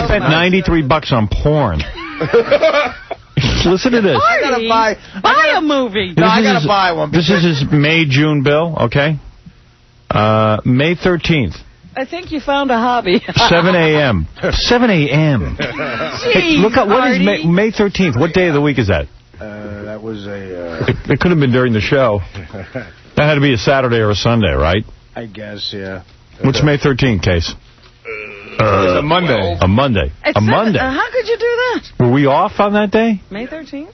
spent $93 on porn. Listen to this. I gotta buy a movie. No, I gotta buy one. This is his May-June bill, okay? May 13th. I think you found a hobby. 7 a.m. 7 a.m. Hey, look up, what is May 13th? What day of the week is that? That was a... It could have been during the show. That had to be a Saturday or a Sunday, right? I guess, yeah. What's May 13th, Case? It's a Monday. A Monday. A Monday. How could you do that? Were we off on that day? May 13th?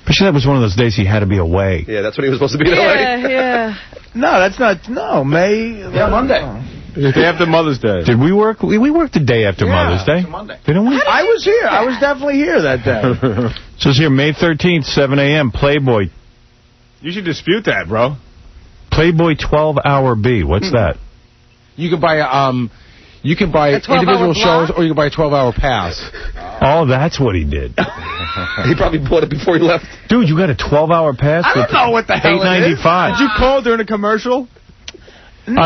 Actually, that was one of those days he had to be away. Yeah, that's when he was supposed to be away. Yeah. No, that's not... No, May... Yeah, Monday. The day after Mother's Day. Did we work? We worked the day after Mother's Day. It's a Monday. Didn't we? I was here. I was definitely here that day. So it's here, May 13th, 7 a.m., Playboy. You should dispute that, bro. Playboy 12-hour B. What's that? You can buy individual shows, or you can buy a 12-hour pass. Oh, that's what he did. He probably bought it before he left. Dude, you got a 12-hour pass? I don't know what the hell it is. $8.95. Did you call during a commercial?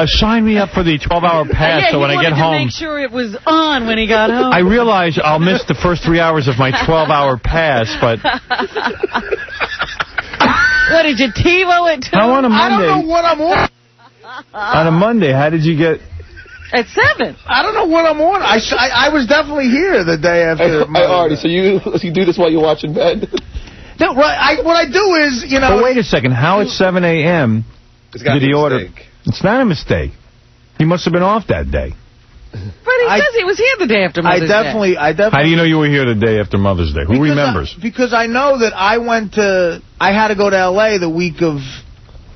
Sign me up for the 12-hour pass so when I get home... to make sure it was on when he got home. I realize I'll miss the first 3 hours of my 12-hour pass, but... What, did you TiVo it to How on a Monday? I don't know what I'm on. On a Monday, how did you get... At 7. I don't know what I'm on. I was definitely here the day after. Artie, so you do this while you watch in bed? No, right. What I do is, you know... But wait a second. How at 7 a.m. did he order... It's not a mistake. He must have been off that day. But he says he was here the day after Mother's Day. I definitely... How do you know you were here the day after Mother's Day? Who remembers? Because I know that I had to go to L.A. the week of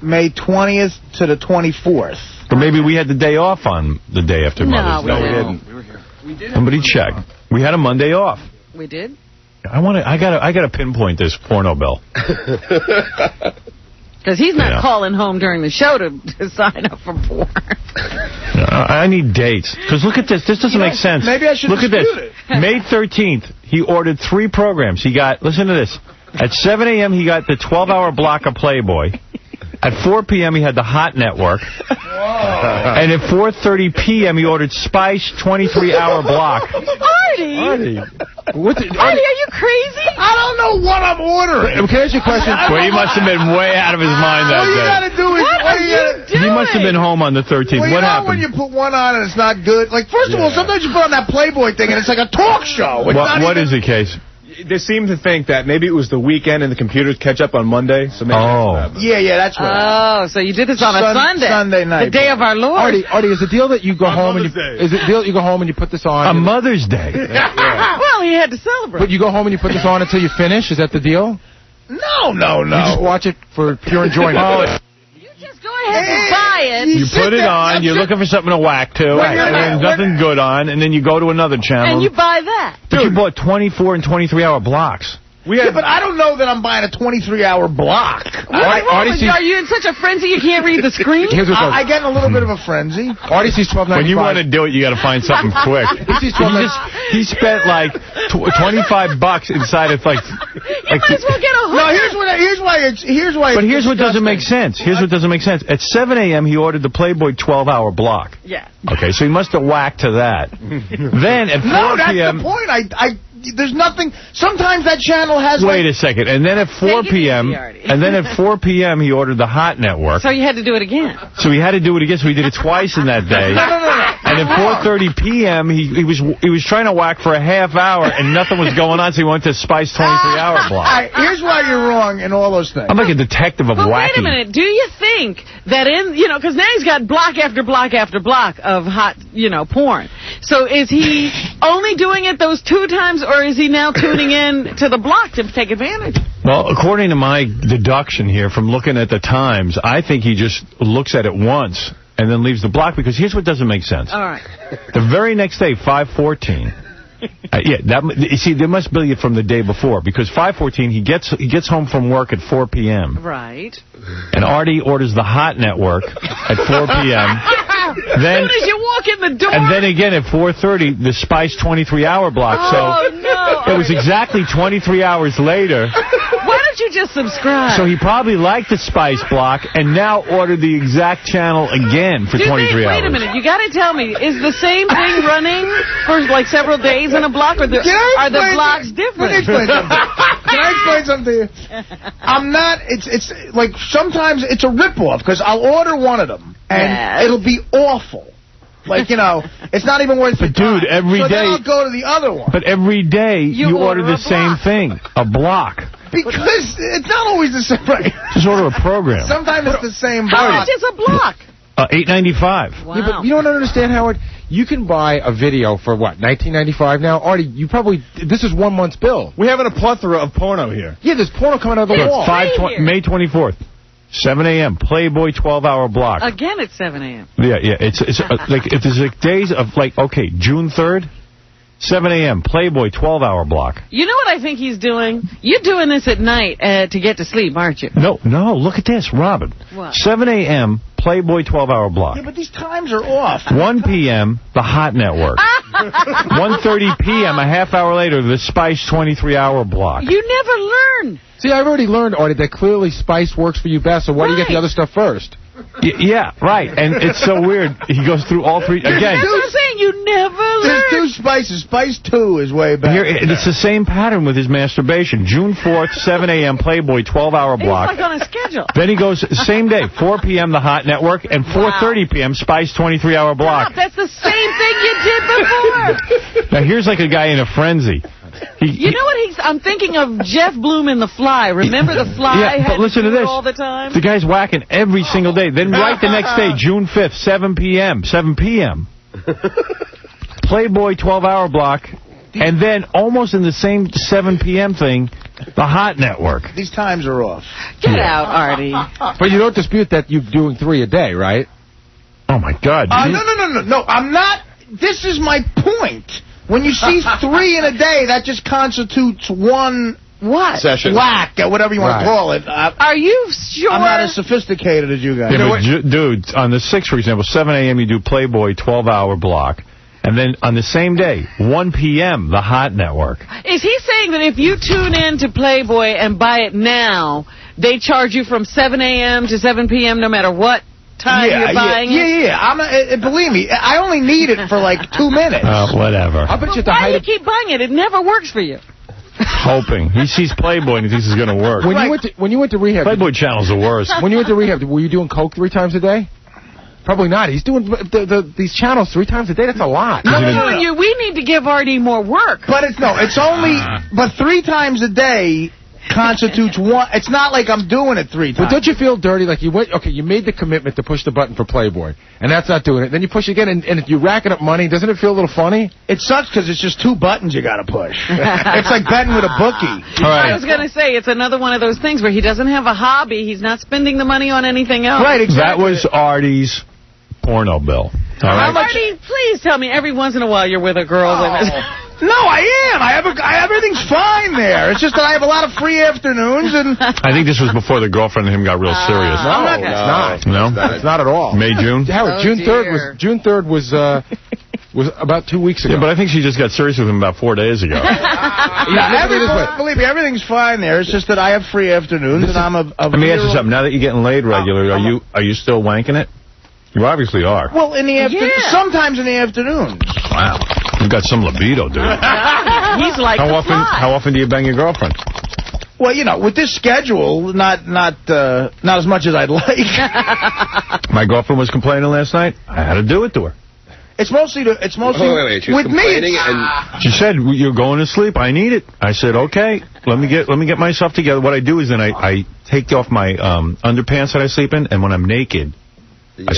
May 20th to the 24th. Or maybe we had the day off on the day after Mother's Day. No, we didn't. We were here. Somebody check. We had a Monday off. We did? I gotta pinpoint this porno bill. Because he's not calling home during the show to sign up for porn. I need dates. Because look at this. This doesn't make sense. Maybe I should look at this. it. May 13th, he ordered 3 programs. He got, listen to this. At 7 a.m., he got the 12-hour block of Playboy. At 4 p.m., he had the Hot Network. Whoa. And at 4:30 p.m., he ordered Spice 23-hour block. Artie, are you crazy? I don't know what I'm ordering. Can I ask you a question? Well, he must have been way out of his mind that day. All you got to do is... What are you doing? He must have been home on the 13th. Well, what happened? When you put one on and it's not good? Like, first of all, sometimes you put on that Playboy thing and it's like a talk show. What is the case? They seem to think that maybe it was the weekend and the computers catch up on Monday. So maybe that's right. Oh, so you did this on a Sunday. Sunday night. The day of our Lord. Artie, is the deal that you go home and you go home and you put this on? On Mother's Day. Well, he had to celebrate. But you go home and you put this on until you finish? Is that the deal? No. You just watch it for pure enjoyment. Just go ahead and buy it. You put it on, you're looking for something to whack to, and there's nothing good on, and then you go to another channel. And you buy that. But you bought 24 and 23-hour blocks. But I don't know that I'm buying a 23-hour block. Are you in such a frenzy you can't read the screen? I get in a little bit of a frenzy. Artie sees $12.95. When you want to do it, you got to find something quick. He spent like $25 inside of like. You might as well get a hook. No, here's why. But here's what doesn't make sense. Here's what doesn't make sense. At 7 a.m., he ordered the Playboy 12-hour block. Yeah. Okay, so he must have whacked to that. Then at 4 p.m. No, that's the point. There's nothing. Sometimes that channel has. Wait a second. And then at 4 p.m. he ordered the Hot Network. So you had to do it again. So he had to do it again. So he did it twice in that day. No. And at 4:30 p.m. he was trying to whack for a half hour and nothing was going on. So he went to Spice 23-hour block. Here's why you're wrong in all those things. I'm like a detective of wacky. Wait a minute. Do you think that because now he's got block after block after block of hot, porn. So is he only doing it those 2 times, or is he now tuning in to the block to take advantage? Well, according to my deduction here from looking at the times, I think he just looks at it once and then leaves the block, because here's what doesn't make sense. All right. The very next day, 5:14. You see, there must be from the day before, because 5:14 he gets home from work at 4 p.m. Right. And Artie orders the Hot Network at 4 p.m. Then, as soon as you walk in the door. And then again at 4:30, the Spice 23-hour block. Oh, no. It was exactly 23 hours later. Why don't don't you just subscribe? So he probably liked the Spice block and now ordered the exact channel again for 23 hours. Wait a minute. You got to tell me, is the same thing running for like several days in a block, or are the blocks different? Can I explain something to you? I'm not. It's like sometimes it's a ripoff because I'll order one of them and it'll be awful. Like, you know, it's not even worth the time. Dude, every day. So then I'll go to the other one. But every day you order the same thing, a block. Because it's not always the same. Right. Just order a program. Sometimes it's the same. How much is a block? $8.95. Wow. Yeah, but you don't understand, Howard. You can buy a video for, what, $19.95 now? Artie, this is 1 month's bill. We're having a plethora of porno here. Yeah, there's porno coming out of the wall. May 24th, 7 a.m., Playboy 12-hour block. Again at 7 a.m. Yeah. It's like, if there's like days of, like, okay, June 3rd, 7 a.m., Playboy 12-hour block. You know what I think he's doing? You're doing this at night to get to sleep, aren't you? No, look at this, Robin. What? 7 a.m., Playboy 12-hour block. Yeah, but these times are off. 1 p.m., the Hot Network. 1:30 p.m., a half hour later, the Spice 23-hour block. You never learn. See, I've already learned, Artie, that clearly Spice works for you best, so why do you get the other stuff first? Yeah, right. And it's so weird. He goes through all three. Again. That's what I'm saying. You never learn. There's 2 Spices. Spice 2 is way better. It's the same pattern with his masturbation. June 4th, 7 a.m., Playboy 12-hour block. He's like on a schedule. Then he goes, same day, 4 p.m., the Hot Network, and 4:30 p.m., Spice 23-hour block. Stop. That's the same thing you did before. Now, here's like a guy in a frenzy. You know what I'm thinking of Jeff Bloom in The Fly. Remember The Fly? Yeah, but listen to this. All the time? The guy's whacking every single day. Then right the next day, June 5th, 7 p.m. Playboy 12-hour block. And then almost in the same 7 p.m. thing, the Hot Network. These times are off. Get out, Artie. But you don't dispute that you're doing 3 a day, right? Oh, my God. No, I'm not. This is my point. When you see 3 in a day, that just constitutes one session. Whack, or whatever you want to call it. Are you sure? I'm not as sophisticated as you guys. Yeah, but dude, on the 6th, for example, 7 a.m. you do Playboy 12-hour block. And then on the same day, 1 p.m., the Hot Network. Is he saying that if you tune in to Playboy and buy it now, they charge you from 7 a.m. to 7 p.m. no matter what time you're buying it? Yeah. I'm not, believe me, I only need it for like 2 minutes. Whatever. I bet you at the Why do you keep buying it? It never works for you. Hoping. He sees Playboy and he thinks it's going to work. When you went to rehab... Playboy channel's the worst. When you went to rehab, were you doing coke 3 times a day? Probably not. He's doing these channels 3 times a day. That's a lot. No. We need to give Artie more work. But it's only... But 3 times a day constitutes one. It's not like I'm doing it 3 times. But don't you feel dirty? Like you made the commitment to push the button for Playboy, and that's not doing it. Then you push again, and if you're racking up money, doesn't it feel a little funny? It sucks because it's just 2 buttons you got to push. It's like betting with a bookie. All right. I was going to say, it's another one of those things where he doesn't have a hobby. He's not spending the money on anything else. Right, exactly. That was Artie's porno bill. All right. Artie, please tell me every once in a while you're with a girl with it. No, I am. I have everything's fine there. It's just that I have a lot of free afternoons, and I think this was before the girlfriend and him got real serious. No, it's not. No? It's not at all. May, June? Howard, June 3rd was about 2 weeks ago. Yeah, but I think she just got serious with him about 4 days ago. Believe me, everything's fine there. It's just that I have free afternoons, and I'm a Let me ask you something. Now that you're getting laid regularly, are you still wanking it? You obviously are. Well, in the afternoon, sometimes in the afternoon. Wow. You've got some libido, dude. He's like How often do you bang your girlfriend? Well, with this schedule, not as much as I'd like. My girlfriend was complaining last night. I had to do it to her. It's mostly Wait. She was with complaining me. She said, "You're going to sleep. I need it." I said, "Okay, let me get myself together." What I do is then I take off my underpants that I sleep in, and when I'm naked, I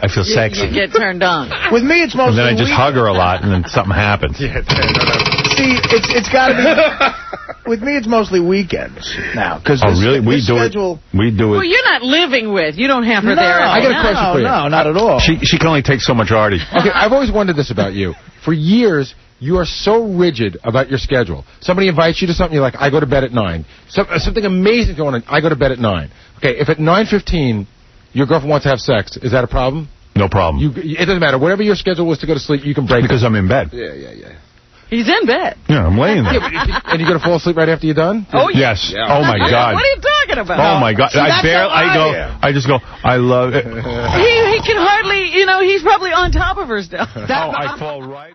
feel sexy. You get turned on. With me, it's mostly. And then I just hug her a lot, and then something happens. See, it's got to be. With me, it's mostly weekends now. Really? We do it. Well, you're not living with. You don't have her there. I got a question for you. No, not at all. She can only take so much Artie. Okay, I've always wondered this about you. For years, you are so rigid about your schedule. Somebody invites you to something, you're like, I go to bed at 9. Something amazing going on, I go to bed at 9. Okay, if at 9:15 your girlfriend wants to have sex, is that a problem? No problem. It doesn't matter. Whatever your schedule was to go to sleep, you can break because I'm in bed. Yeah. He's in bed. Yeah, I'm laying there. And you go to fall asleep right after you're done? Oh, yes. Oh, my God. What are you talking about? Oh, my God. See, I just go, I love it. He can hardly, he's probably on top of her still. I fall right.